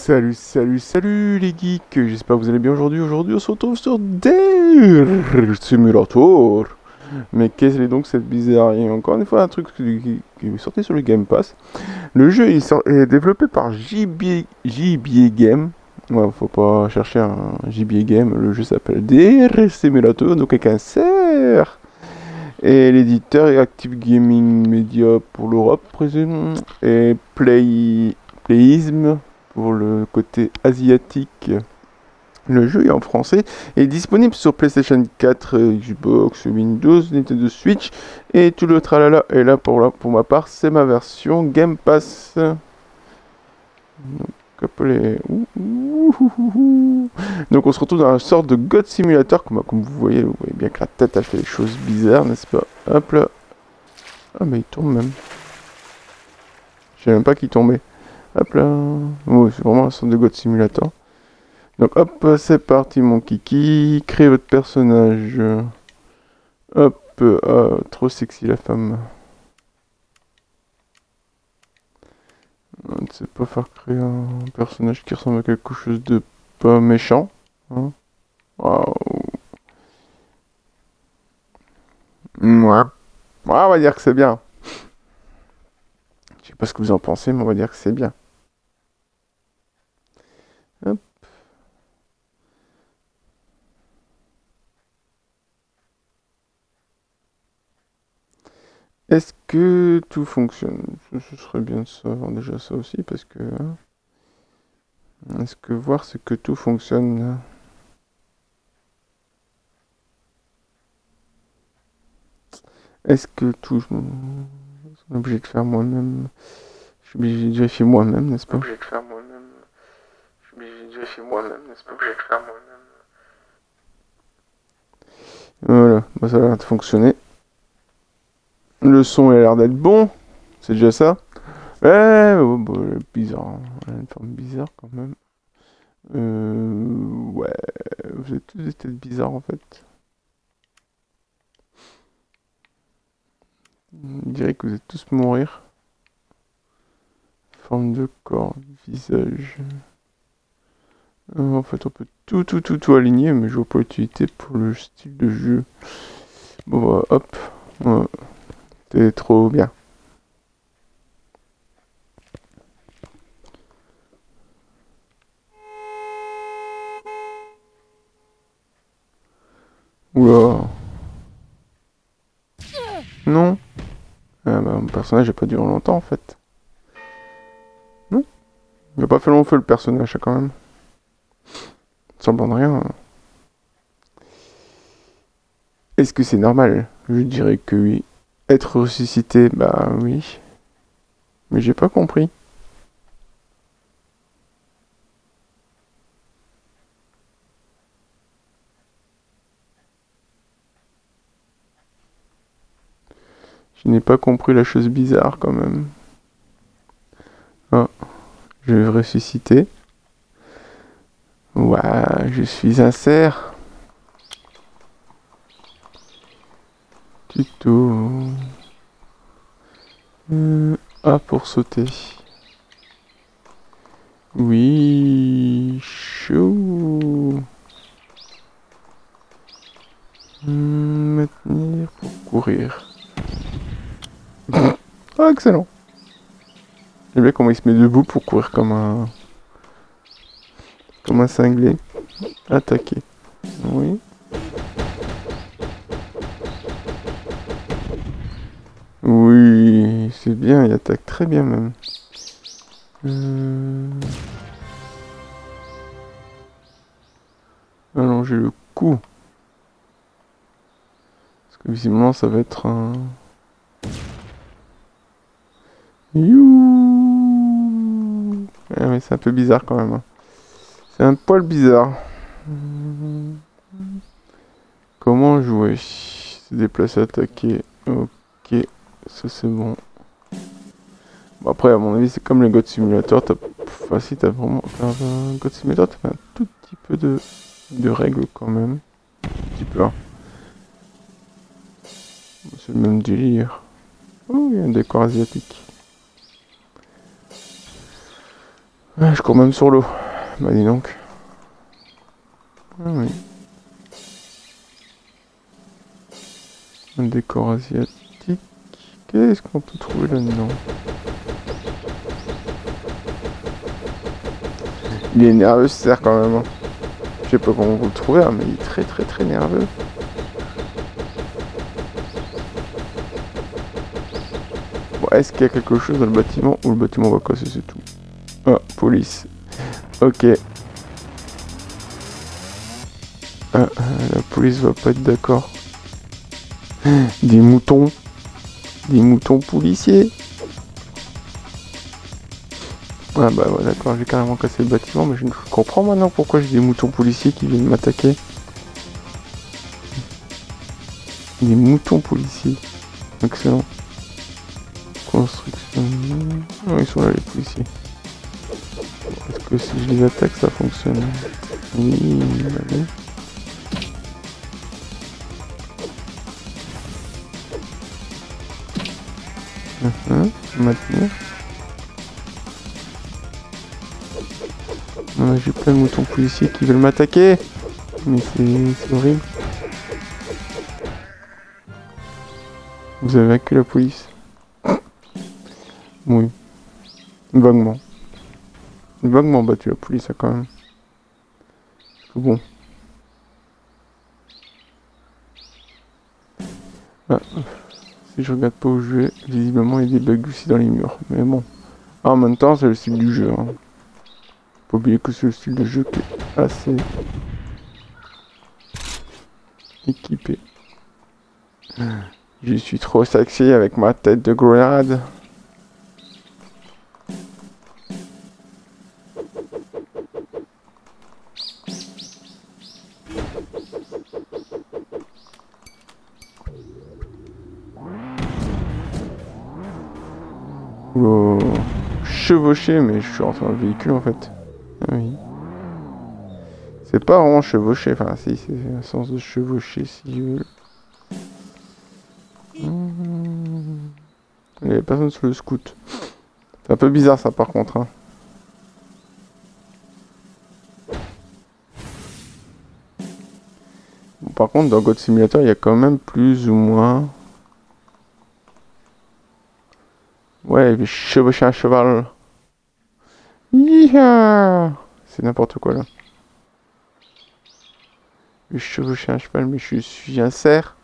Salut, salut, salut les geeks, j'espère que vous allez bien aujourd'hui. Aujourd'hui on se retrouve sur Deer Simulator. Mais qu'est-ce que c'est donc cette bizarrerie? Encore une fois un truc qui est sorti sur le Game Pass. Le jeu est développé par JBA Game. Ouais, faut pas chercher un JBA Game, le jeu s'appelle Deer Simulator, donc avec un CR. Et l'éditeur est Active Gaming Media pour l'Europe, présume, et Playism pour le côté asiatique. Le jeu est en français et est disponible sur PlayStation 4, Xbox, Windows, Nintendo Switch et tout le tralala. Et là, pour ma part, c'est ma version Game Pass. Donc, donc on se retrouve dans une sorte de God Simulator. Comme vous voyez bien que la tête a fait des choses bizarres, n'est-ce pas? Hop là. Ah mais il tombe même. Je savais même pas qu'il tombait. Hop là. Oh, c'est vraiment un sorte de God Simulator. Donc hop, c'est parti mon kiki. Créez votre personnage. Hop, trop sexy la femme. On ne sait pas faire créer un personnage qui ressemble à quelque chose de pas méchant. Hein. Waouh. Ouais. Ouais, on va dire que c'est bien. Je sais pas ce que vous en pensez, mais on va dire que c'est bien. Hop. Est-ce que tout fonctionne? Ce serait bien de savoir déjà ça aussi, parce que... Hein, est-ce que voir ce que tout fonctionne? Est-ce que tout... Je suis obligé de faire moi-même. Je suis obligé de vérifier moi-même, n'est-ce pas? Obligé de faire moi-même. Je suis obligé de vérifier moi-même, n'est-ce pas? Obligé de faire moi-même. Voilà, bah, ça a l'air de fonctionner. Le son a l'air d'être bon. C'est déjà ça. Oh, bah, bizarre. Hein. Une forme bizarre quand même. Ouais. Vous êtes tous des têtes bizarres en fait. On dirait que vous êtes tous mourir. Forme de corps, visage. En fait, on peut tout aligner, mais je vois pas l'utilité pour le style de jeu. Bon, bah, hop. Ouais. C'est trop bien. Oula. Non. Ah, bah, mon personnage n'a pas duré longtemps en fait. Non. Il a pas fait long feu le personnage quand même. Semblant de rien. Est-ce que c'est normal? Je dirais que oui. Être ressuscité, bah oui. Mais j'ai pas compris. Je n'ai pas compris la chose bizarre quand même. Ah, je vais ressusciter. Ouah, je suis un cerf. Tuto. A pour sauter. Oui, chaud. Maintenir pour courir. Ah, excellent. J'aime bien comment il se met debout pour courir comme un cinglé. Attaquer. Oui. Oui, c'est bien, il attaque très bien même. Allonger le cou. Parce que visiblement ça va être un... Youhou. Ah, mais c'est un peu bizarre quand même. Hein. C'est un poil bizarre. Comment jouer? Se déplacer, attaquer. Ok, ça c'est bon. Bon après à mon avis c'est comme le God Simulator. Enfin si t'as vraiment... un God Simulator t'as un tout petit peu de règles quand même. Un petit peu. Hein. C'est le même délire. Oh, il y a un décor asiatique. Ah, je cours même sur l'eau. Bah dis donc. Ah oui. Un décor asiatique. Qu'est-ce qu'on peut trouver là-dedans? Il est nerveux ce cerf quand même. Je sais pas comment vous le trouvez, hein, mais il est très nerveux. Bon, est-ce qu'il y a quelque chose dans le bâtiment ou le bâtiment va casser, c'est tout? Ah, police. Ok. Ah, la police va pas être d'accord. Des moutons. Des moutons policiers. Ah bah ouais, d'accord, j'ai carrément cassé le bâtiment, mais je comprends maintenant pourquoi j'ai des moutons policiers qui viennent m'attaquer. Des moutons policiers. Excellent. Construction. Oh, ils sont là les policiers. Est-ce que si je les attaque ça fonctionne? Oui, allez. Maintenir. J'ai plein de moutons policiers qui veulent m'attaquer. Mais c'est horrible. Vous avez vaincu la police? Oui. Vaguement. Vaguement battu la police, ça, quand même. Bon. Ah. Si je regarde pas où je vais, visiblement il y a des bugs aussi dans les murs. Mais bon. Ah, en même temps, c'est le style du jeu. Hein. Faut pas oublier que c'est le style de jeu qui est assez équipé. Je suis trop sexy avec ma tête de grenade. Oula. Chevauché, mais je suis rentré dans le véhicule en fait. Ah oui. C'est pas vraiment chevauché, enfin si, c'est un sens de chevauché si je veux. Il y avait personne sur le scoot. C'est un peu bizarre ça par contre. Hein. Bon, par contre dans God Simulator il y a quand même plus ou moins... Ouais, il avait chevauché un cheval. Yeah. C'est n'importe quoi là. Je chevauche un cheval, mais je suis un cerf.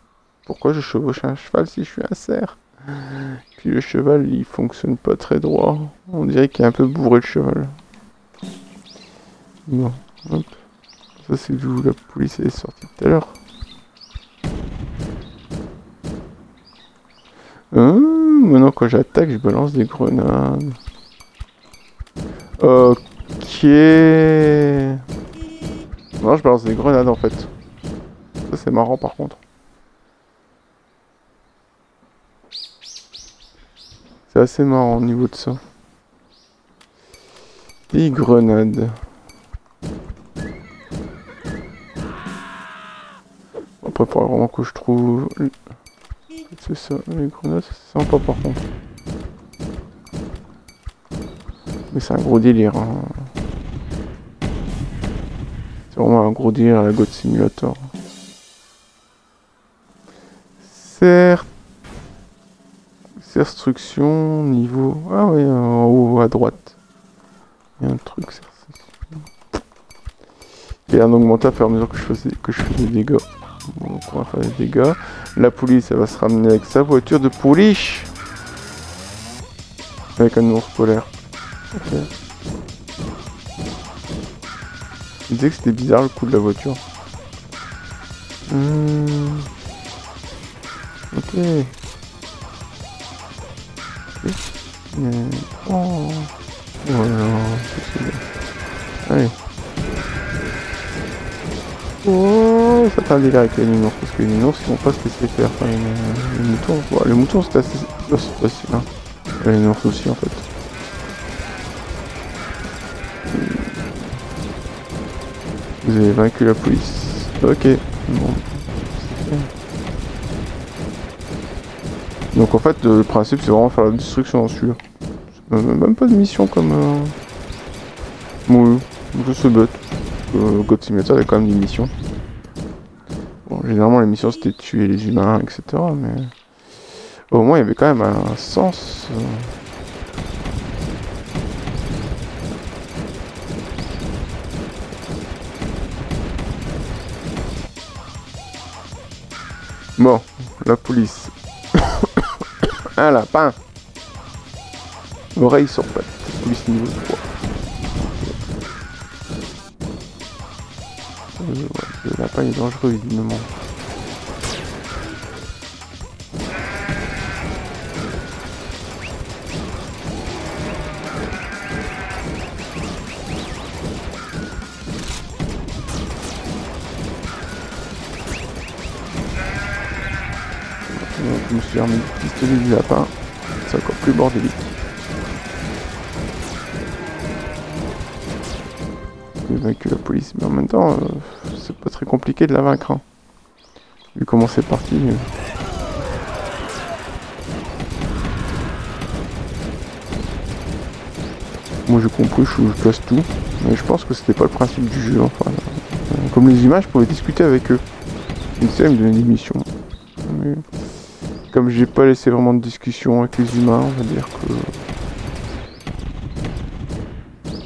Pourquoi je chevauche un cheval si je suis un cerf? Puis le cheval, il fonctionne pas très droit. On dirait qu'il est un peu bourré le cheval. Bon, hop. Ça c'est d'où la police est sortie tout à l'heure. Maintenant quand j'attaque, je balance des grenades. Ok. Non, je balance des grenades en fait. Ça c'est marrant par contre. C'est assez marrant au niveau de ça. Des grenades. Après, il faudra vraiment que je trouve... C'est ça, les grenades, c'est sympa par contre. Mais c'est un gros délire. Hein. C'est vraiment un gros délire à la God Simulator. Instruction, niveau... Ah oui, en haut à droite. Il y a un truc, il a augmenté à fur et à mesure que je fais des dégâts. Bon, donc on va faire des dégâts. La police, elle va se ramener avec sa voiture de police. Avec un ours polaire. Ok. Il disait que c'était bizarre le coup de la voiture. Ok. Oh. Voilà, c'est bien. Allez. Oh, ça fait un délire avec les nounours, parce que les nounours ils vont pas se laisser faire. Enfin, les moutons, bon, les moutons c'est assez facile. Hein. Et les nounours aussi en fait. Vous avez vaincu la police. Ok. Bon. Donc en fait le principe c'est vraiment faire la destruction en celui-là. Même pas de mission comme... Oui, je suis bête. God Simulator avait quand même des missions. Bon, généralement les missions c'était tuer les humains, etc. Mais au moins il y avait quand même un sens. Bon, la police. Un lapin. Oreille sur patte. Police niveau 3. Ouais, le lapin est dangereux évidemment. Donc, je me suis remis le pistolet du lapin. C'est encore plus bordélique. J'ai vaincu la police, mais en même temps, c'est pas très compliqué de la vaincre. Hein. Vu comment c'est parti. Moi j'ai compris, je casse tout. Mais je pense que c'était pas le principe du jeu. Enfin, comme les humains, je pouvais discuter avec eux. Une série me donnait des missions. Mais comme j'ai pas laissé vraiment de discussion avec les humains, on va dire que.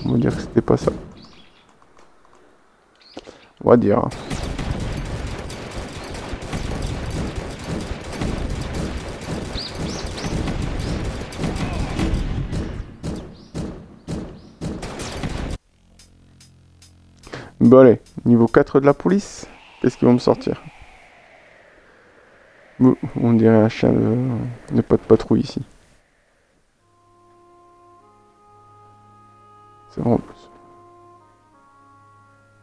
On va dire que c'était pas ça. On va dire. Hein. Bon allez, niveau 4 de la police, qu'est-ce qu'ils vont me sortir? On dirait un chien de pas de patrouille ici. C'est vraiment plus.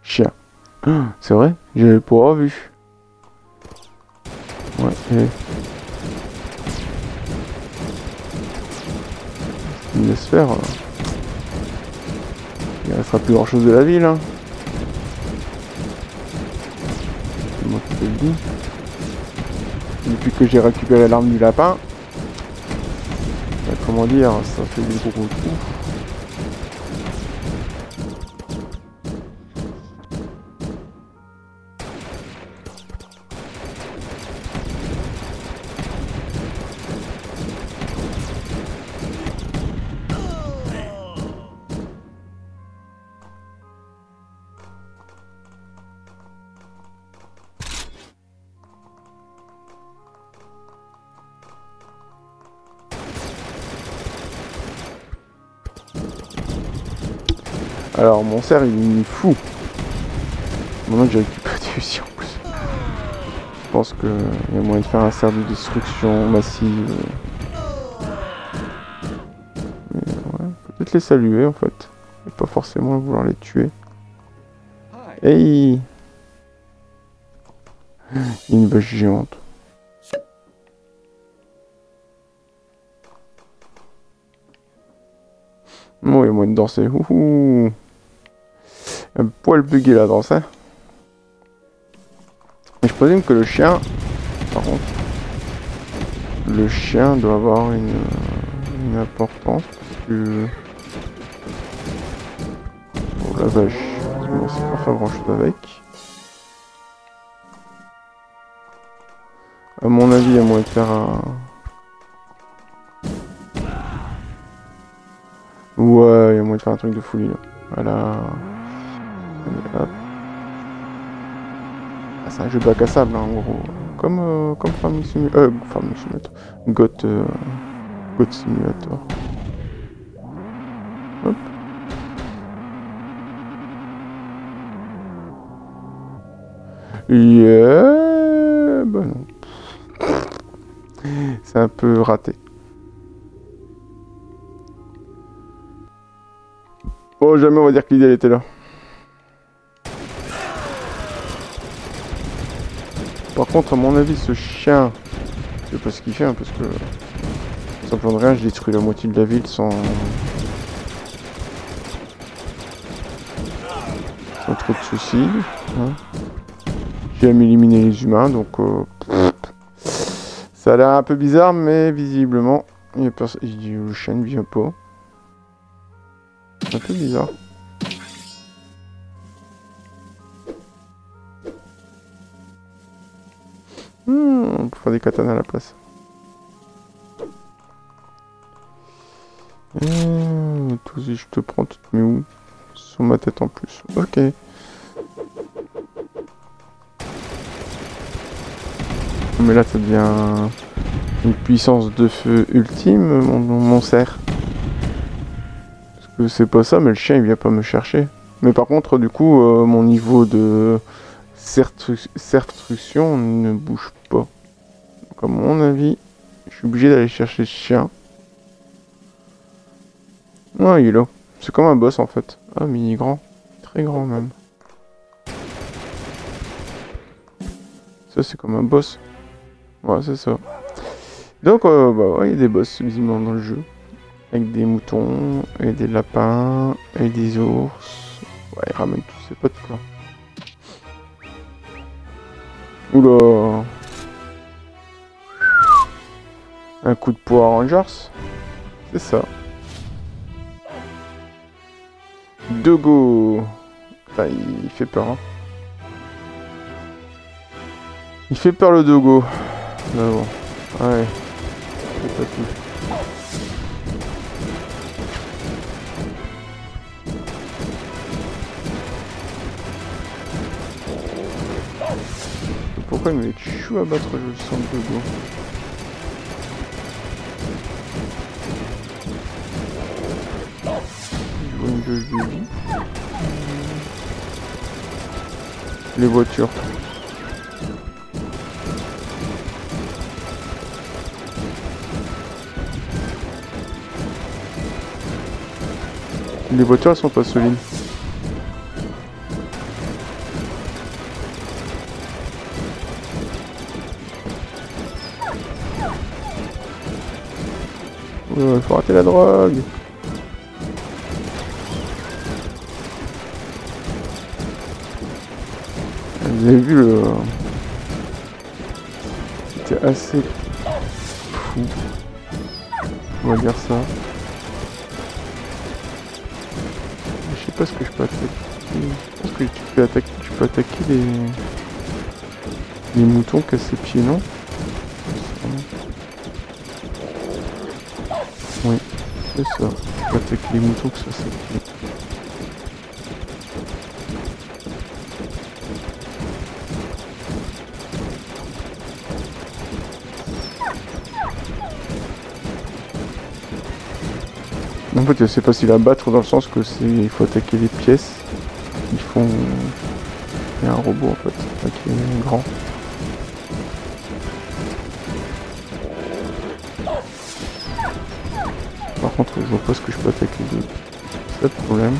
Chien. C'est vrai? J'avais pas vu. Ouais, et... Il laisse faire. Il restera plus grand chose de la ville, hein. C'est moi qui te le dis. Depuis que j'ai récupéré l'arme du lapin, comment dire, ça fait des gros coups. Alors mon cerf il est fou. Maintenant que j'ai récupéré des fusils en plus. Je pense qu'il y a moyen de faire un cerf de destruction massive. Mais ouais, peut-être les saluer en fait. Et pas forcément vouloir les tuer. Hey, il y a une vache géante. Bon, il y a moyen de danser. Ouhou. Un poil bugué la danse, hein. Mais je présume que le chien, par contre, le chien doit avoir une importance parce que bon, la vache, on sait pas faire grand chose avec. À mon avis, il y a moyen de faire un. Ouais, il y a moyen de faire un truc de folie là. Voilà. Hop. Ah, c'est un jeu bac à sable hein, en gros. Comme Farming Simulator. Farming Simulator. God Simulator. Hop. Yeah. Bah non. C'est un peu raté. Oh, jamais on va dire que l'idée elle était là. Par contre, à mon avis, ce chien, je sais pas ce qu'il fait, hein, parce que sans plan de rien, je détruis la moitié de la ville sans trop de soucis. Hein. J'aime éliminer les humains, donc ça a l'air un peu bizarre, mais visiblement, il y a personne. Le chien ne vient pas. C'est un peu bizarre. Pour faire des katanas à la place. Toi aussi, je te prends, tu te mets où? Sur ma tête en plus. Ok. Mais là, ça devient une puissance de feu ultime, mon cerf. Parce que c'est pas ça, mais le chien, il vient pas me chercher. Mais par contre, du coup, mon niveau de certruction ne bouge pas. Donc, à mon avis, je suis obligé d'aller chercher ce chien. Ouais, il est là. C'est comme un boss, en fait. Ah, mais il est grand. Très grand, même. Ça, c'est comme un boss. Ouais, c'est ça. Donc, bah ouais, il y a des boss, visiblement, dans le jeu. Avec des moutons, et des lapins, et des ours. Ouais, il ramène tous ses potes, quoi. Oula. Un coup de Power Rangers. C'est ça. Dogo. Putain, il fait peur, hein. Il fait peur, le Dogo. Mais bon. Ouais. C'est pas tout. Pourquoi il me met chou à battre, je sens le Dogo. Je vois une jauge de vie. Les voitures. Les voitures, elles sont pas solides. Faut rater la drogue. Vous avez vu le... C'était assez fou. On va dire ça. Je sais pas ce que je peux attaquer. Je pense que tu peux attaquer les moutons qui a ses pieds, non? Oui, c'est ça. Tu peux attaquer les moutons qui sont à ses pieds. En fait, c'est facile à battre dans le sens que il faut attaquer les pièces. Ils font... Il y a un robot en fait, qui est grand. Par contre, je vois pas ce que je peux attaquer d'autre. C'est ça le problème.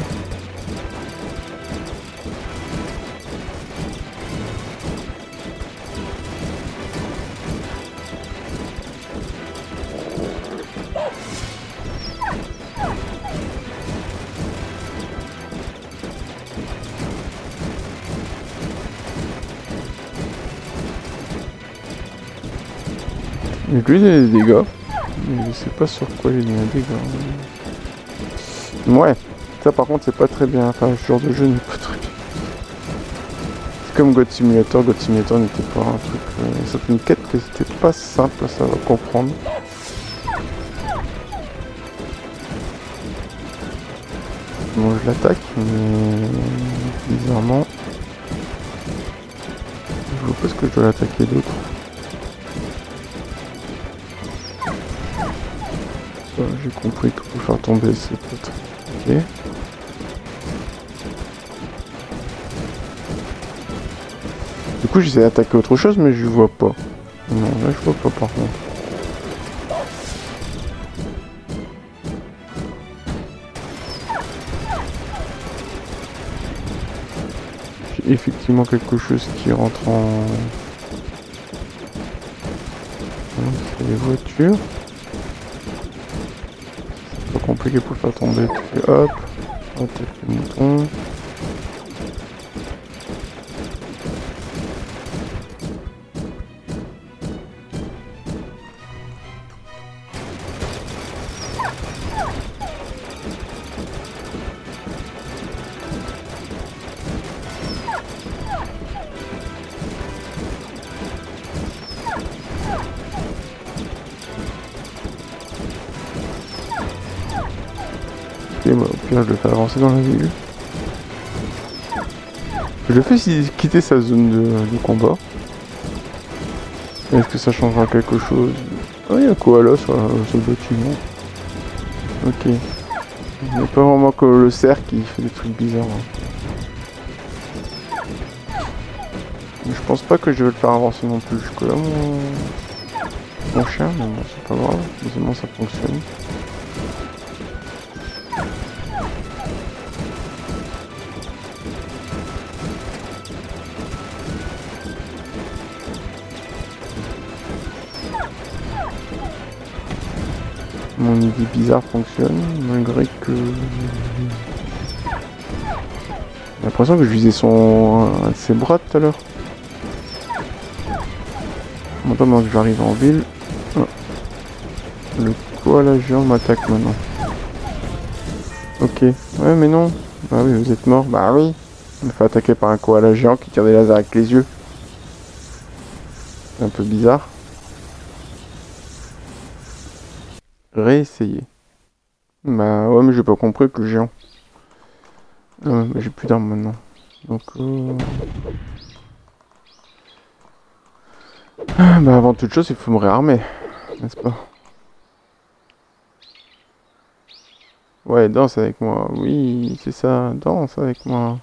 Mais lui, il a des dégâts. Mais je sais pas sur quoi il a des dégâts. Ouais, ça par contre, c'est pas très bien. Enfin, ce genre de jeu n'est pas très bien. C'est comme God Simulator. God Simulator n'était pas un truc. C'est une quête que c'était pas simple, ça va comprendre. Bon, je l'attaque, mais bizarrement, je vois pas ce que je dois l'attaquer d'autre. J'ai compris qu'il faut faire tomber ces potes. Ok. Du coup, j'essaie d'attaquer autre chose, mais je vois pas. Non, là, je vois pas par contre. J'ai effectivement quelque chose qui rentre en... C'est les voitures. C'est pas compliqué pour faire tomber. Tu fais hop, attaque le mouton. bah, au pire je le fais avancer dans la ville. Je le fais quitter sa zone de combat. Est-ce que ça changera quelque chose? Ah, il y a un koala sur le bâtiment. Ok. Il n'y a pas vraiment que le cerf qui fait des trucs bizarres. Hein. Je pense pas que je vais le faire avancer non plus. Je colle mon chien, mais bon, c'est pas grave. Heureusement, ça fonctionne. Mon idée bizarre fonctionne, malgré que... J'ai l'impression que je visais un de ses bras tout à l'heure. Bon, attends, je vais arriver en ville. Ah. Le koala géant m'attaque maintenant. Ok. Ouais, mais non. Bah oui, vous êtes mort. Bah oui. On me fait attaquer par un koala géant qui tire des lasers avec les yeux. C'est un peu bizarre. Réessayer. Bah ouais, mais j'ai pas compris que le géant. Mais j'ai plus d'armes maintenant. Donc bah avant toute chose, il faut me réarmer. N'est-ce pas? Ouais, danse avec moi. Oui, c'est ça. Danse avec moi.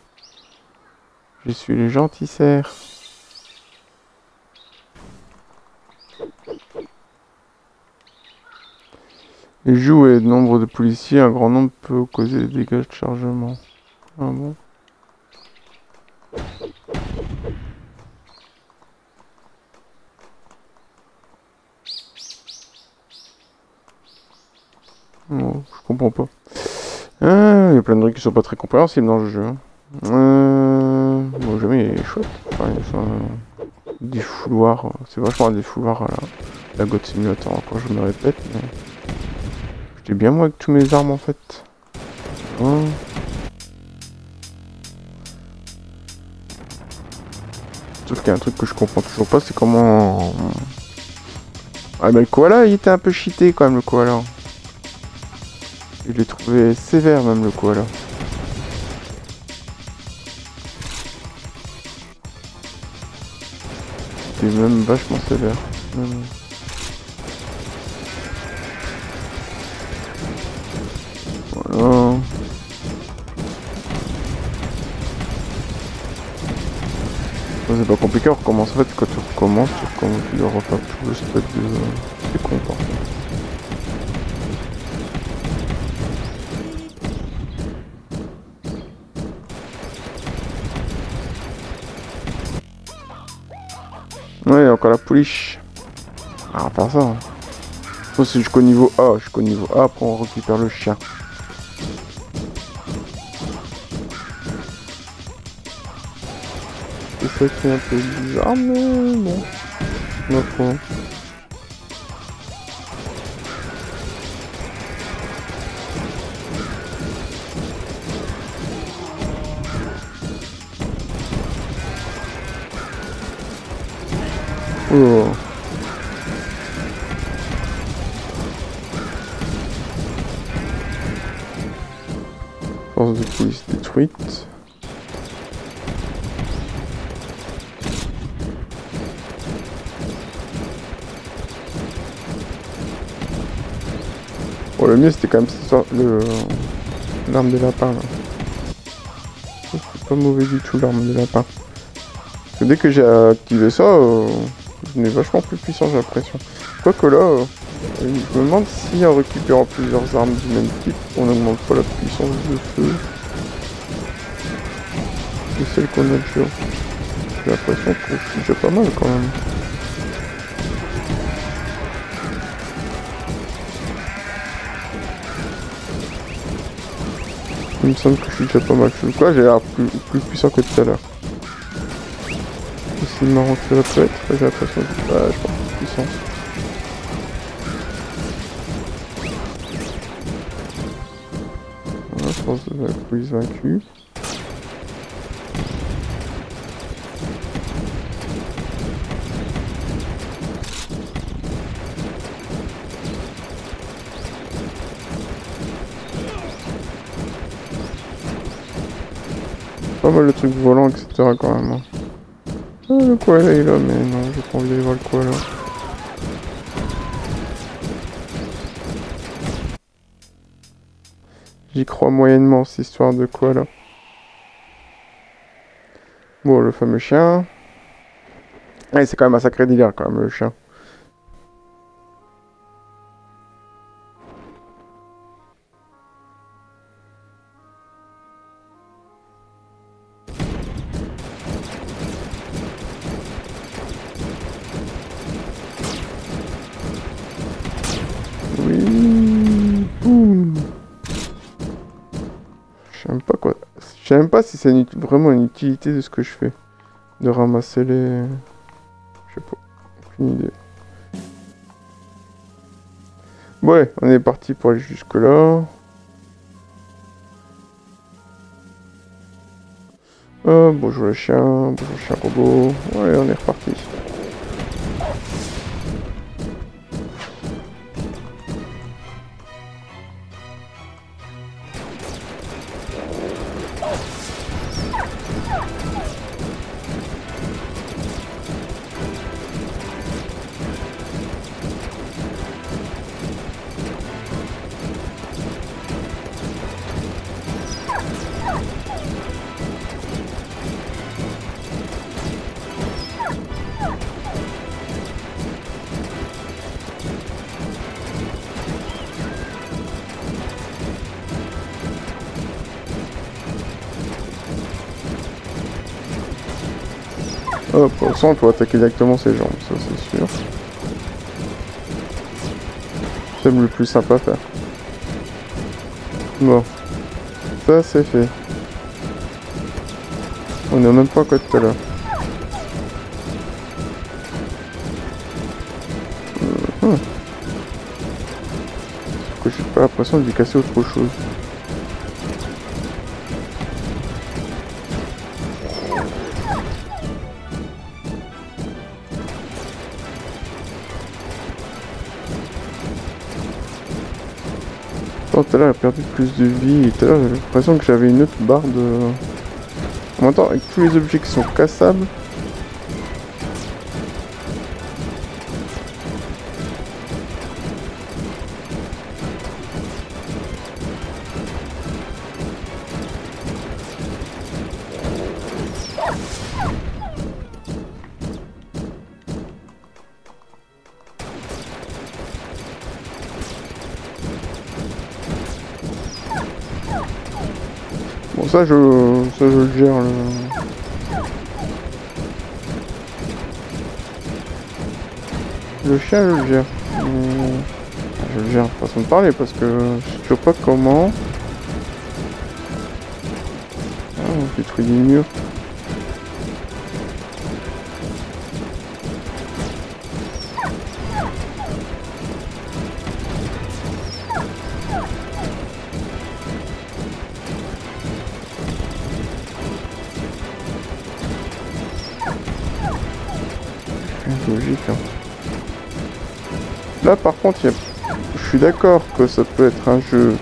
Je suis le gentil cerf. Les jouets, nombre de policiers, un grand nombre peut causer des dégâts de chargement. Ah bon? Non, je comprends pas. Il y a plein de trucs qui sont pas très compréhensibles dans le jeu. Bon, jamais il est chouette. Enfin, il y a des fouloirs. C'est vachement des fouloirs à la God Simulator, encore je me répète. Mais... J'étais bien moi avec tous mes armes en fait. Sauf qu'il y a un truc que je comprends toujours pas, c'est comment... Ah mais le koala, il était un peu cheaté quand même, le koala. Je l'ai trouvé sévère même, le koala. C'était même vachement sévère. Voilà. C'est pas compliqué, on recommence. En fait, quand tu recommences, tu dois refaire tout le stade de... C'est con, par contre. Ouais, encore la pouliche. Ah, on va faire ça. Hein. Sauf si jusqu'au niveau A. Jusqu'au niveau A, après on récupère le chien. C'est ça qui est un peu bizarre, mais bon. Ma foi. Oh. Force de police détruite. Bon, le mieux c'était quand même l'arme des lapins là. C'est pas mauvais du tout l'arme des lapins. Parce que dès que j'ai activé ça, je n'ai vachement plus puissant, j'ai l'impression. Quoique là, je me demande si en récupérant plusieurs armes du même type, on n'augmente pas la puissance de feu de celle qu'on a déjà. J'ai l'impression que c'est déjà pas mal quand même. Il me semble que je suis déjà pas mal. Quoi, j'ai l'air plus puissant que tout à l'heure. Aussi marrant que ça peut être, j'ai l'impression que je suis pas plus puissant. Voilà, force de la police vaincue. pas mal de trucs volants, etc. quand même. Hein. Ah, le koala est là, mais non, j'ai pas envie d'aller voir le koala. J'y crois moyennement, cette histoire de koala. Bon, le fameux chien. Ouais, c'est quand même un sacré délire, quand même, le chien. Oui. Boum. Je sais même pas quoi. Je sais même pas si c'est vraiment une utilité de ce que je fais. De ramasser les... Je sais pas. Aucune idée. Bon, ouais, on est parti pour aller jusque là. Bonjour le chien robot. Ouais, on est reparti. Oh, pour l'instant, on peut attaquer directement ses jambes, ça c'est sûr. C'est le plus sympa à faire. Bon. Ça c'est fait. On n'a même pas encore tout à l'heure. Que j'ai pas l'impression de lui casser autre chose. Tout à l'heure, elle a perdu plus de vie. Et tout à l'heure, j'ai l'impression que j'avais une autre barre de... En même temps, avec tous les objets qui sont cassables... Bon, ça je le gère. Le chien, je le gère. Je le gère, façon de parler, parce que je sais pas comment. Ah, on détruit des murs. Logique, hein. Là par contre, je suis d'accord que ça peut être un jeu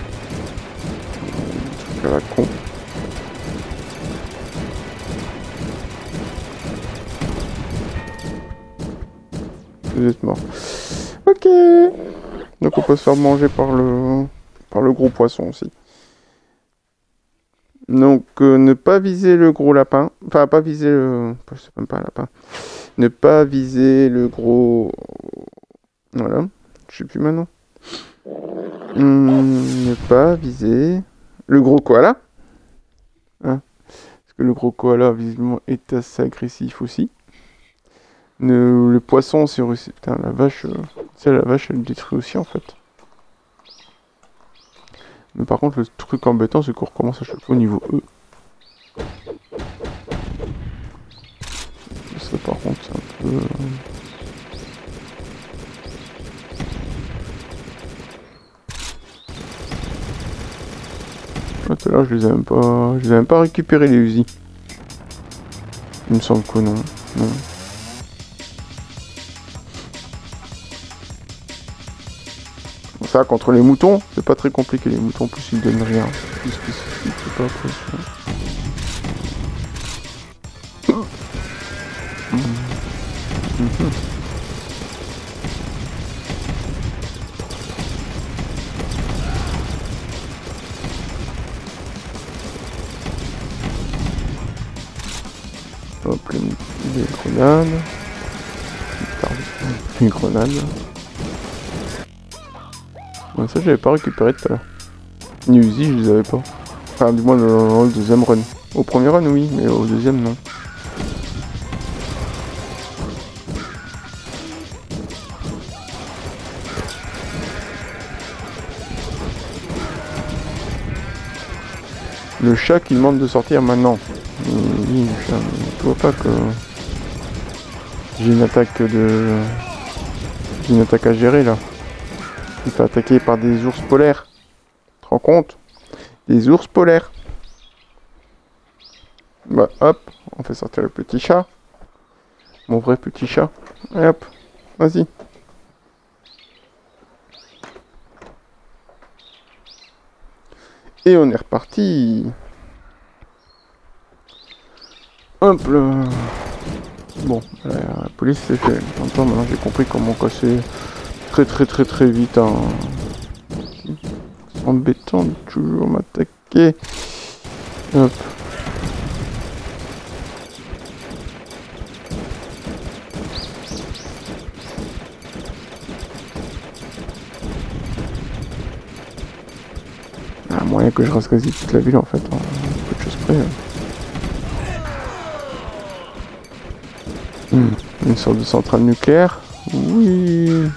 à la con. Vous êtes mort. Ok. Donc on peut se faire manger par le gros poisson aussi. Donc ne pas viser le gros lapin. Enfin pas viser le... Je sais même pas un lapin. Ne pas viser le gros... Voilà. Je sais plus maintenant. Ne pas viser le gros koala. Hein, parce que le gros koala, visiblement, est assez agressif aussi. Le poisson, c'est aussi... Putain, la vache... la vache, elle le détruit aussi, en fait. Mais par contre, le truc embêtant, c'est qu'on recommence à chaque fois au niveau E. Ça, par contre, c'est un peu... Tout à l'heure, je les ai même pas récupérés, les Uzi. Il me semble que non. Non. Ça, contre les moutons, c'est pas très compliqué. Les moutons, en plus, ils donnent rien. C'est plus spécifique, c'est pas impressionnant. Mhm. Hop, les grenades. Pardon, les grenades. Ouais, ça, j'avais pas récupéré tout à l'heure. Ni Uzi, je les avais pas. Enfin, du moins, le deuxième run. Au premier run, oui, mais au deuxième, non. Le chat qui demande de sortir maintenant. Oui, le chat, mais tu vois pas que j'ai une attaque de... J'ai une attaque à gérer là. Il fait attaquer par des ours polaires. Tu te rends compte? Des ours polaires. Bah hop, on fait sortir le petit chat. Mon vrai petit chat. Et hop, vas-y. Et on est reparti. Hop là. Bon, la police c'est fait. En même temps, maintenant j'ai compris comment casser très vite un... C'est embêtant de toujours m'attaquer. Hop. Ah, moyen que je rase quasi toute la ville en fait, hein. Peu de choses près. Une sorte de centrale nucléaire. Oui.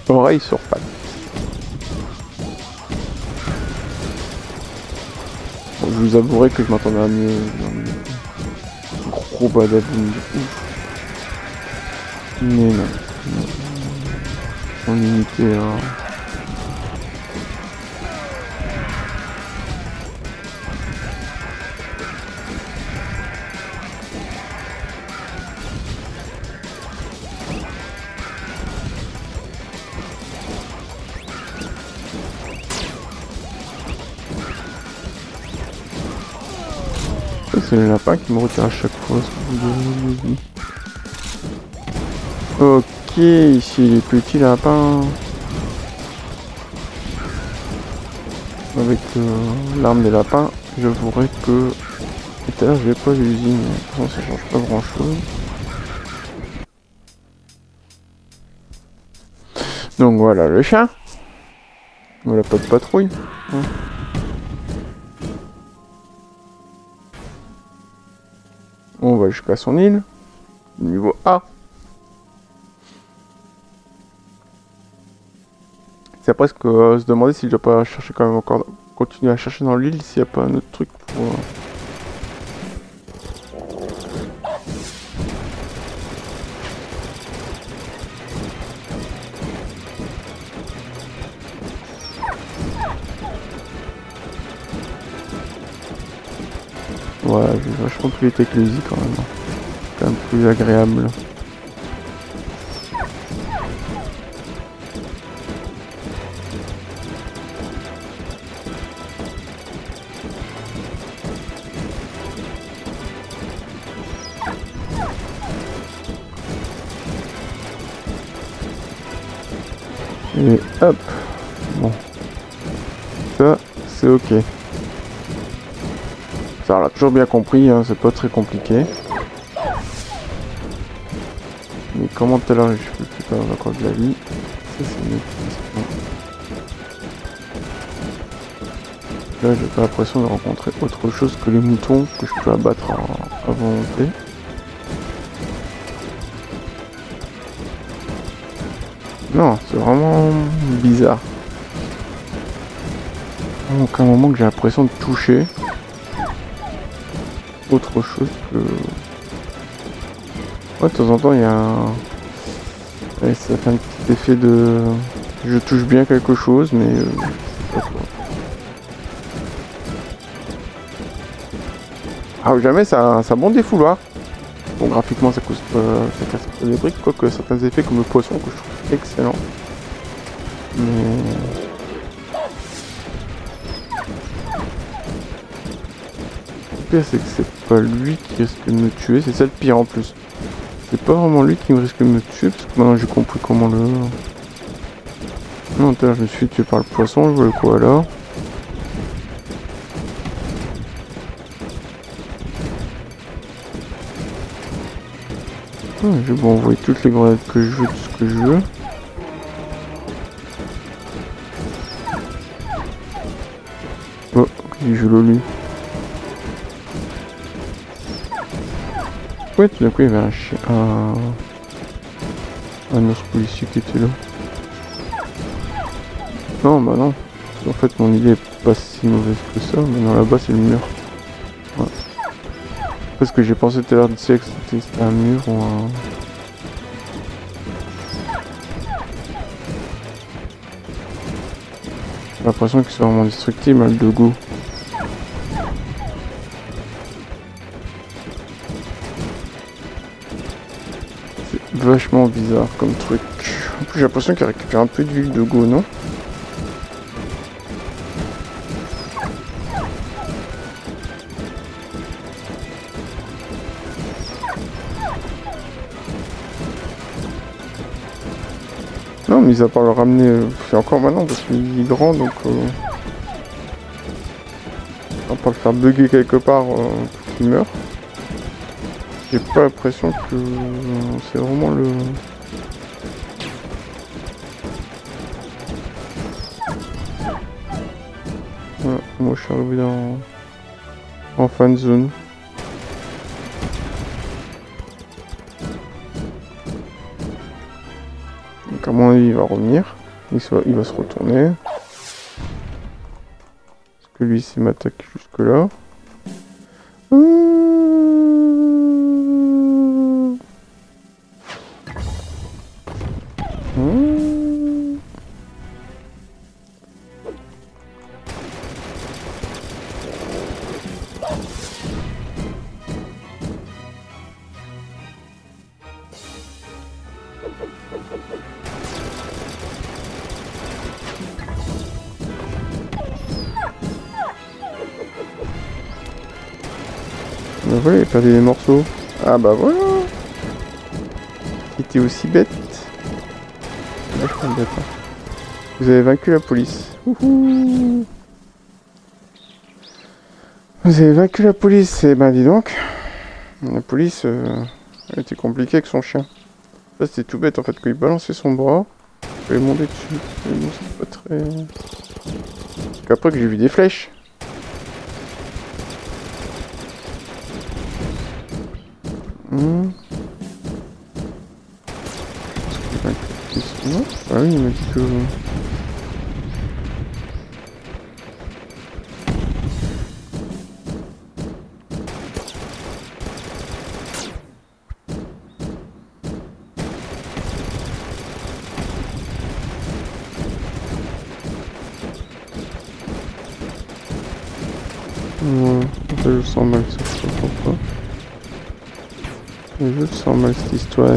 Oreille sur patte. Bon, je vous avouerai que je m'attendais à mieux. Gros badaboum de ouf. Mais non. En unité, hein. C'est le lapin qui me retire à chaque fois ce que vous avez dit. Ok, ici les petits lapins. Avec l'arme des lapins, j'avouerai que tout à l'heure je n'ai pas l'usine, de toute façon ça change pas grand chose. Donc voilà le chat. Voilà, pas de patrouille. Hein. On va jusqu'à son île. Niveau A. C'est presque se demander s'il ne doit pas chercher quand même encore. Continuer à chercher dans l'île s'il n'y a pas un autre truc pour. Ouais, j'ai vachement plus été avec le Uzi quand même. C'est quand même plus agréable. Et hop. Bon. Ça, c'est ok. Ça, on l'a toujours bien compris, hein, c'est pas très compliqué. Mais comment tout à l'heure je peux plus perdre encore de la vie. Ça, c'est une question. Là, j'ai pas l'impression de rencontrer autre chose que les moutons que je peux abattre à volonté. Non, c'est vraiment bizarre. Donc à un moment que j'ai l'impression de toucher autre chose que... Ouais, de temps en temps il y a un... Ouais, ça fait un petit effet de... Je touche bien quelque chose, mais... c'est pas quoi. Ah, jamais ça a un bon défouloir. Bon, graphiquement ça casse pas des briques, quoique certains effets comme le poisson que je trouve excellent. Mais... pire, c'est que c'est pas lui qui risque de me tuer, c'est ça le pire en plus. C'est pas vraiment lui qui me risque de me tuer, parce que maintenant j'ai compris comment le... Non, tout à l'heure je me suis tué par le poisson, je vois le koala. Je vais bon envoyer toutes les grenades que je veux, tout ce que je veux. Oh, je l'ai lu. Ouais, tout d'un coup il y avait un chien, un ours policier qui était là. Non, bah non. En fait, mon idée est pas si mauvaise que ça. Maintenant là-bas, c'est le mur. Ouais. Parce que j'ai pensé tout à l'heure, tu sais, que c'était un mur ou un... J'ai l'impression que c'est vraiment destructible, le Dogo. C'est vachement bizarre comme truc. En plus, j'ai l'impression qu'il récupère un peu d'huile de Dogo, non? Non, mais à part le ramener, c'est encore maintenant parce qu'il est grand, donc on peut le faire bugger quelque part pour qu'il meure. J'ai pas l'impression que c'est vraiment le... Ouais, moi je suis arrivé en fan zone. Donc à mon avis il va revenir. Il va se retourner. Parce que lui il m'attaque jusque là. Bah voilà, il a perdu des morceaux. Ah bah voilà. Il était aussi bête. Vachement bête. Hein. Vous avez vaincu la police. Wouhou. Vous avez vaincu la police. Eh ben dis donc. La police, elle était compliquée avec son chien. Ça c'était tout bête en fait. Quand il balançait son bras, il fallait monter dessus. Mais bon, c'est pas très... Parce qu'après que j'ai vu des flèches. Ah oui, il m'a dit que... Ouais, je le sens mal, ça, je comprends pas. Je le sens mal, cette histoire.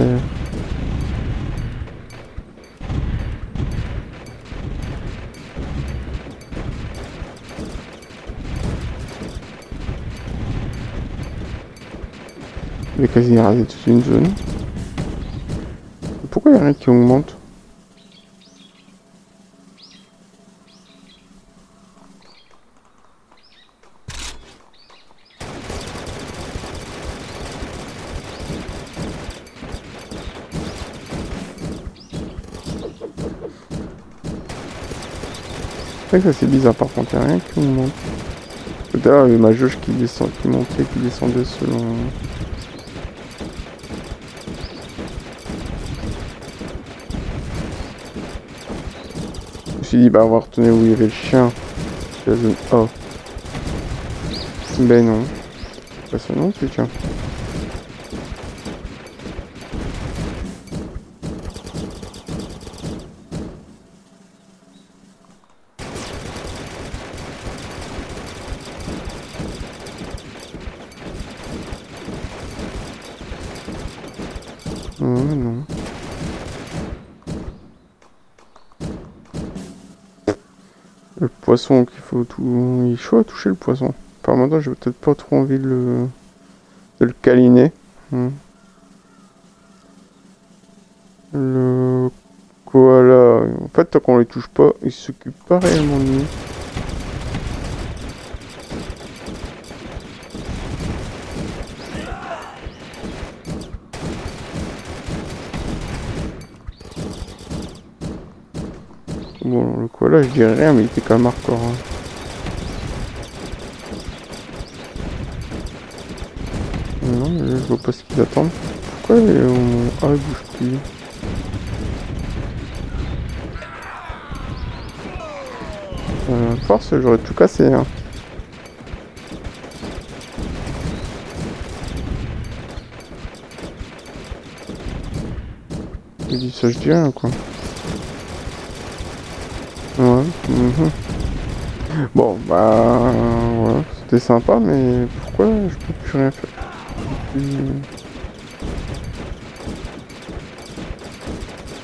Il a quasi rasé toute une zone. Pourquoi il n'y a rien qui augmente? C'est vrai que ça c'est bizarre par contre, il n'y a rien qui augmente. D'ailleurs, il y avait ma jauge qui descend, qui montait, qui descendait selon... Je me suis dit, bah on va retourner où il y avait le chien. C'est la zone A. Ben non. Pas ça non plus, tiens. Non. Le poisson qu'il faut tout... Il est chaud à toucher le poisson. par maintenant, j'ai peut-être pas trop envie de le câliner. Le koala, en fait, tant qu'on les touche pas, il s'occupe pas réellement de nous. Bon, le koala, je dirais rien, mais il était quand même hardcore. Hein. Non, mais là, je vois pas ce qu'ils attendent. Pourquoi il bouge plus? Force, j'aurais tout cassé. Hein. Il dit ça, je dis rien, quoi. Ouais. Bon, bah... voilà, c'était sympa, mais pourquoi je peux plus rien faire?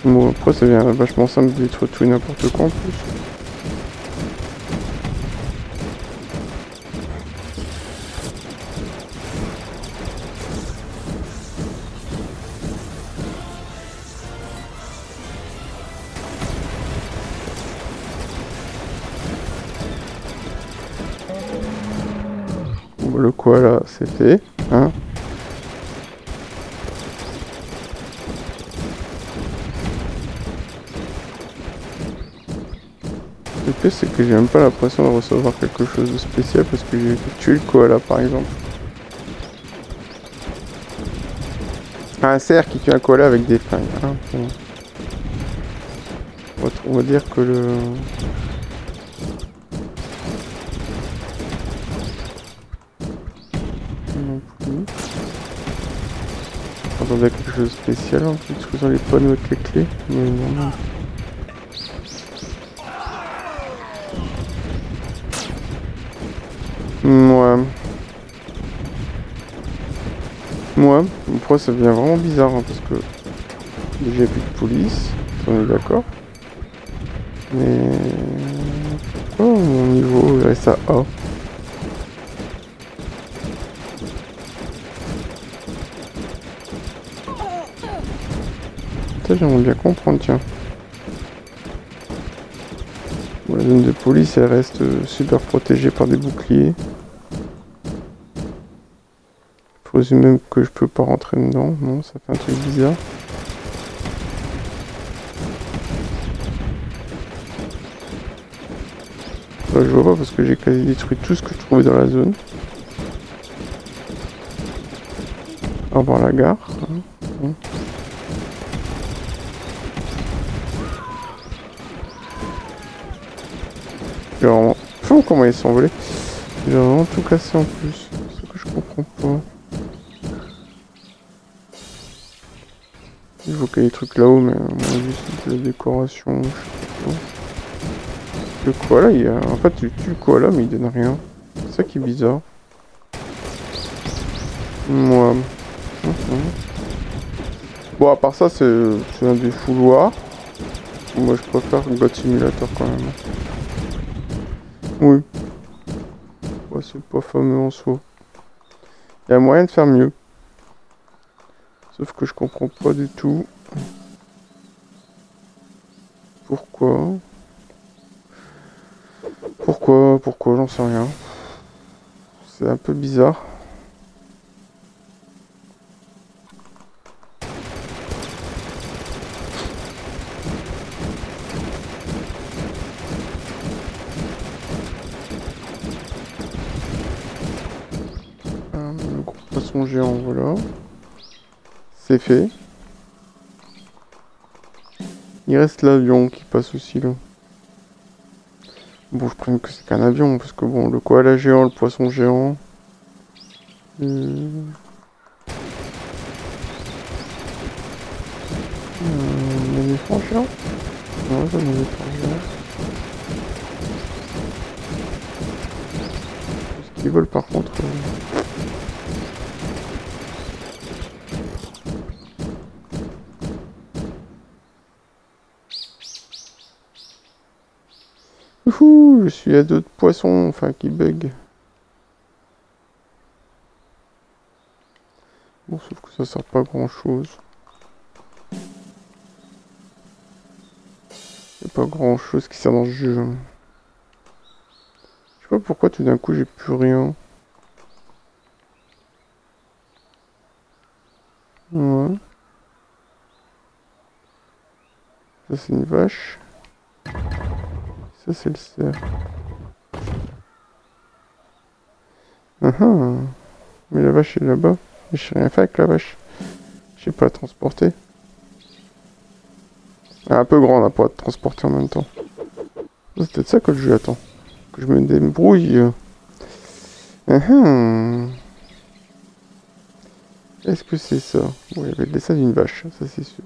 Bon, après, ça vient vachement simple de détruire tout et n'importe quoi en plus. Bon, le koala, c'est fait, hein. Le pire, c'est que j'ai même pas l'impression de recevoir quelque chose de spécial parce que j'ai tué le koala, par exemple. Un cerf qui tue un koala avec des flingues. Hein, bon. On va dire que le... Non plus. Attendez quelque chose de spécial en plus, que dans les panneaux avec les clés. Mais non. Ouais. Moi, pourquoi ça devient vraiment bizarre hein, parce que déjà il n'y a plus de police, on est d'accord. Mais pourquoi mon niveau reste à A? Ça j'aimerais bien comprendre, tiens. Bon, la zone de police elle reste super protégée par des boucliers. Je présume même que je peux pas rentrer dedans, non, ça fait un truc bizarre. Là, je vois pas parce que j'ai quasi détruit tout ce que je trouvais dans la zone. À part la gare. Hein. J'ai vraiment... comment ils sont envolés. J'ai vraiment tout cassé en plus. C'est ce que je comprends pas. Je vois qu'il y a des trucs là-haut, mais à mon avis c'est de la décoration, je sais pas. Le koala, il a... en fait tu tues le koala mais il donne rien. C'est ça qui est bizarre. Moi. Bon à part ça c'est un des fouloirs. Moi je préfère God Simulator quand même. Oui. Ouais, c'est pas fameux en soi. Il y a moyen de faire mieux. Sauf que je comprends pas du tout. Pourquoi j'en sais rien. C'est un peu bizarre. Le gros poisson géant, voilà. C'est fait. Il reste l'avion qui passe aussi là. Bon, je présume que c'est qu'un avion, parce que bon, le koala géant, le poisson géant... L'éléphant géant? Non, c'est un éléphant géant. Ce qu'ils veulent par contre... Ouhou, je suis à d'autres poissons, enfin qui bug. ça sert pas à grand chose. Y a pas grand chose qui sert dans ce jeu. Je sais pas pourquoi tout d'un coup j'ai plus rien. Ouais. Ça c'est une vache. Ça c'est le cerf. Mais la vache est là-bas. Je sais rien fait avec la vache. Je sais pas la transporter. Elle est un peu grande hein, pour être transportée en même temps. C'est peut-être ça que le jeu attend. Que je me débrouille. Est-ce que c'est ça? Bon, il y avait le dessin d'une vache, ça c'est sûr.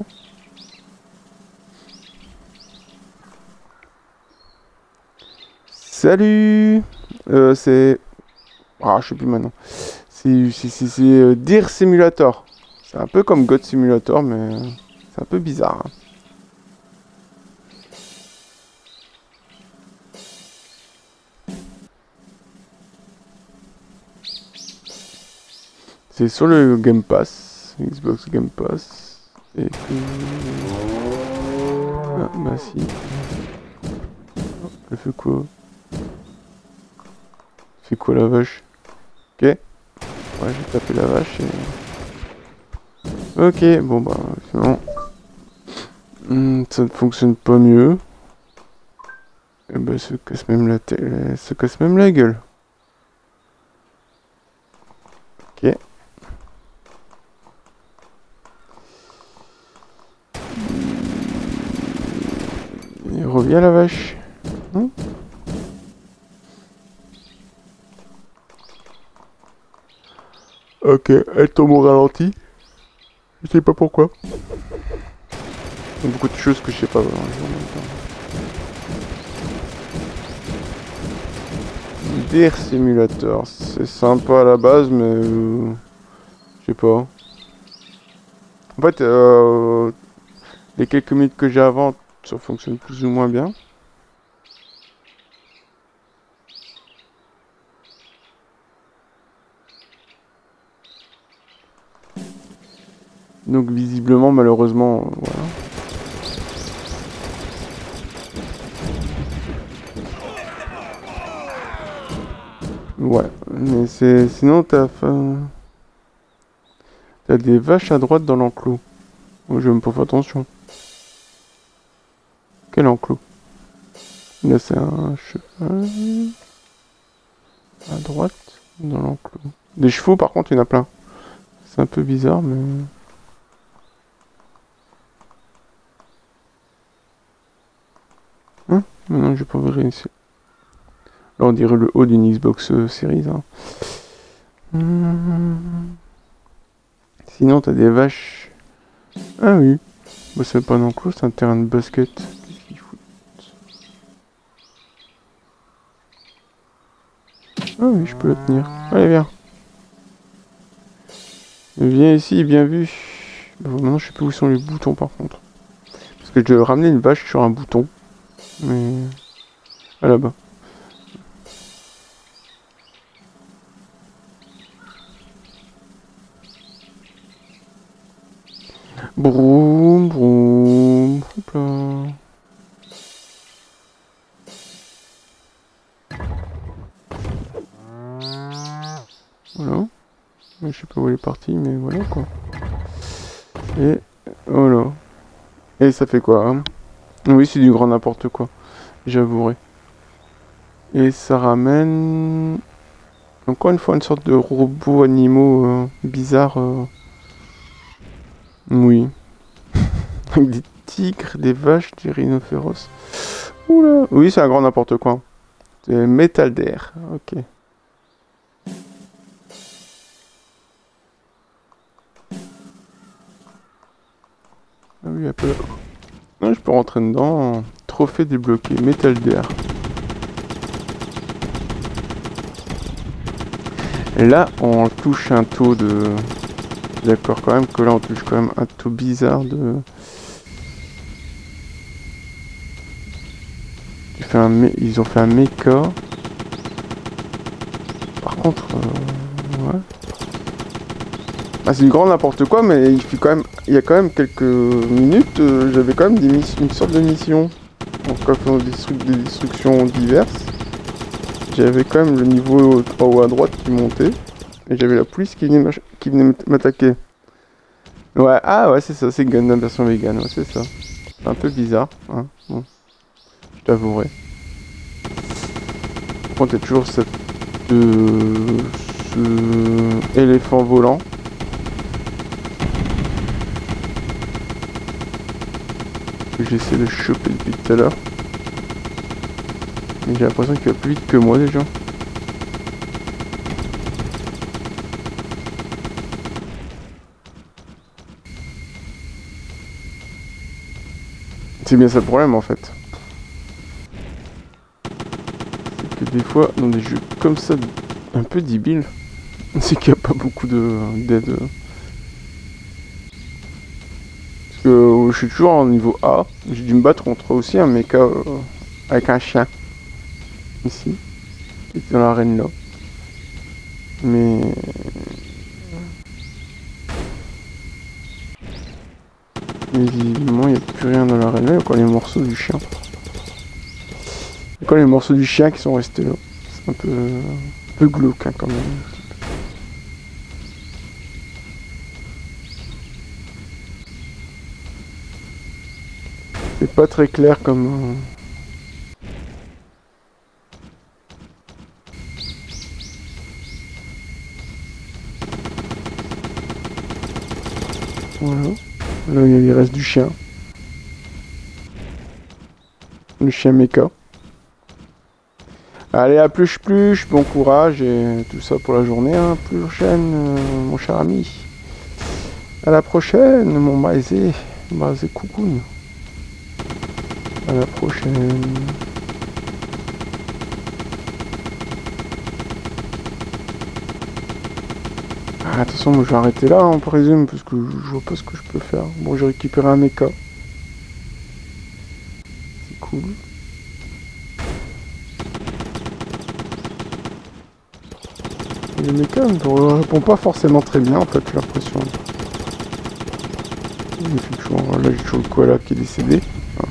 Salut. C'est... Ah, je sais plus maintenant. C'est Deer Simulator. C'est un peu comme God Simulator, mais c'est un peu bizarre. Hein. C'est sur le Game Pass, Xbox Game Pass. Et que... Ah, bah si. Elle fait quoi? C'est quoi la vache? Ok. Ouais, j'ai tapé la vache et... Ok, bon bah, sinon... ça ne fonctionne pas mieux. Et bah, se casse même la tête, se casse même la gueule. Ok. Il revient la vache. Ok, elle tombe au ralenti. Je sais pas pourquoi. Il y a beaucoup de choses que je sais pas dans le jeu en même temps. Deer Simulator, c'est sympa à la base, mais je sais pas. En fait, les quelques minutes que j'ai avant, ça fonctionne plus ou moins bien. Donc visiblement, malheureusement, voilà. Ouais, mais c'est... Sinon, t'as des vaches à droite dans l'enclos. Moi, je vais me pas faire attention. Quel enclos? Là, c'est un cheval. À droite, dans l'enclos. Des chevaux, par contre, il y en a plein. C'est un peu bizarre, mais... Maintenant, je vais pas ouvrir ici. Là, on dirait le haut d'une Xbox Series. Hein. Sinon, t'as des vaches. Ah oui. Bah, c'est pas un enclos, c'est un terrain de basket. Qu'est-ce qu'ils foutent? Ah oui, je peux la tenir. Allez, viens. Viens ici, bien vu. Bon, maintenant, je sais plus où sont les boutons, par contre. Parce que je devais ramener une vache sur un bouton. Mais... Ah, là-bas. Broum, broum. Hop là. Voilà. Je sais pas où elle est partie, mais voilà quoi. Et voilà. Et ça fait quoi hein? Oui, c'est du grand n'importe quoi. J'avouerai. Et ça ramène... Encore une fois, une sorte de robot animaux bizarre. Oui. Avec des tigres, des vaches, des rhinocéros. Oula. Oui, c'est un grand n'importe quoi. C'est métal d'air. Ok. Ah oui, un peu... Non, je peux rentrer dedans. Trophée débloqué. Métal d'air. Là, on touche un taux de... D'accord, quand même que là, on touche quand même un taux bizarre de... Ils ont fait un mecha. Par contre... Ouais. Ah, c'est du grand n'importe quoi, mais il y a quand même quelques minutes, j'avais quand même une sorte de mission. En faisant des destructions diverses. J'avais quand même le niveau en haut à droite qui montait. Et j'avais la police qui venait m'attaquer. Ouais, ah ouais, c'est ça, c'est Gundam version vegan, ouais, c'est ça. C'est un peu bizarre, hein, bon, je t'avouerai. Par contre, il y a toujours ce éléphant volant. Que j'essaie de choper depuis tout à l'heure. Mais j'ai l'impression qu'il va plus vite que moi déjà. C'est bien ça le problème en fait. C'est que des fois, dans des jeux comme ça, un peu débiles, c'est qu'il n'y a pas beaucoup d'aide. Parce que je suis toujours en niveau A. J'ai dû me battre contre aussi un mecha avec un chien. Ici. Qui était dans l'arène là. Mais... visiblement, il n'y a plus rien dans l'arène là. Il y a encore les morceaux du chien. Il y a encore les morceaux du chien qui sont restés là. C'est un peu glauque hein, quand même. C'est pas très clair comme... Voilà. Là, il y a les restes du chien. Le chien méca. Allez, à plus, bon courage et tout ça pour la journée. Hein. Plus prochaine, mon cher ami. À la prochaine, mon Maizé coucou. À la prochaine. Ah, attention, moi je vais arrêter là, on présume, parce que je vois pas ce que je peux faire. Bon, j'ai récupéré un mecha. C'est cool. Et le mecha ne répond pas forcément très bien, en fait, j'ai l'impression. Là, j'ai toujours le koala qui est décédé. Enfin.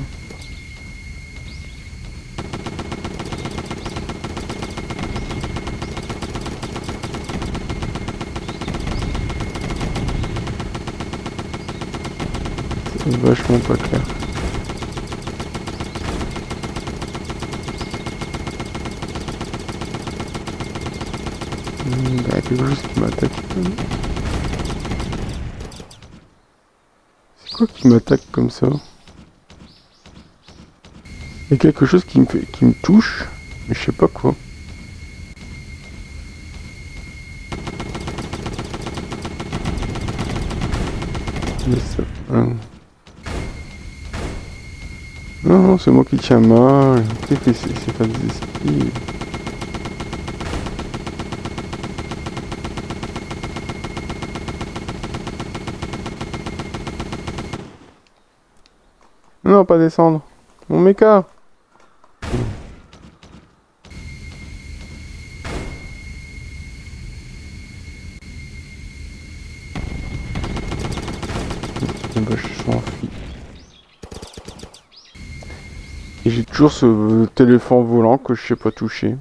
C'est vachement pas clair. Il y a quelque chose qui m'attaque. C'est quoi qui m'attaque comme ça? Il y a quelque chose qui me touche, mais je sais pas quoi. Mais ça... Non, c'est moi qui tiens mal. C'est pas des esprits. Non, pas descendre. Mon mecha. Bah, je suis enfui. Et j'ai toujours ce téléphone volant que je sais pas toucher.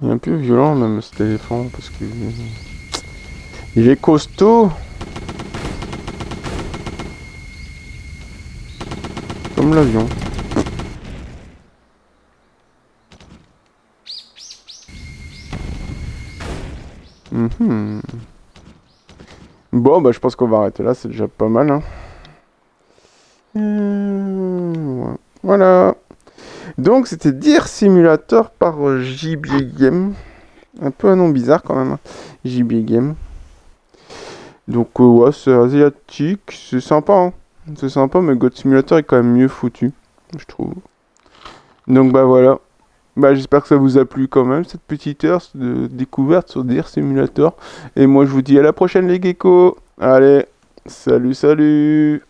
Il est un peu violent même ce téléphone parce que... il est costaud. Comme l'avion. Bon, bah je pense qu'on va arrêter là, c'est déjà pas mal. Hein. Voilà. Donc c'était Deer Simulator par JB Game. Un peu un nom bizarre quand même. Hein. JB Game. Donc ouais, c'est asiatique, c'est sympa. Hein. C'est sympa, mais God Simulator est quand même mieux foutu, je trouve. Donc bah voilà. Bah, j'espère que ça vous a plu quand même, cette petite heure de découverte sur Deer Simulator. Et moi, je vous dis à la prochaine, les geckos. Allez, salut, salut.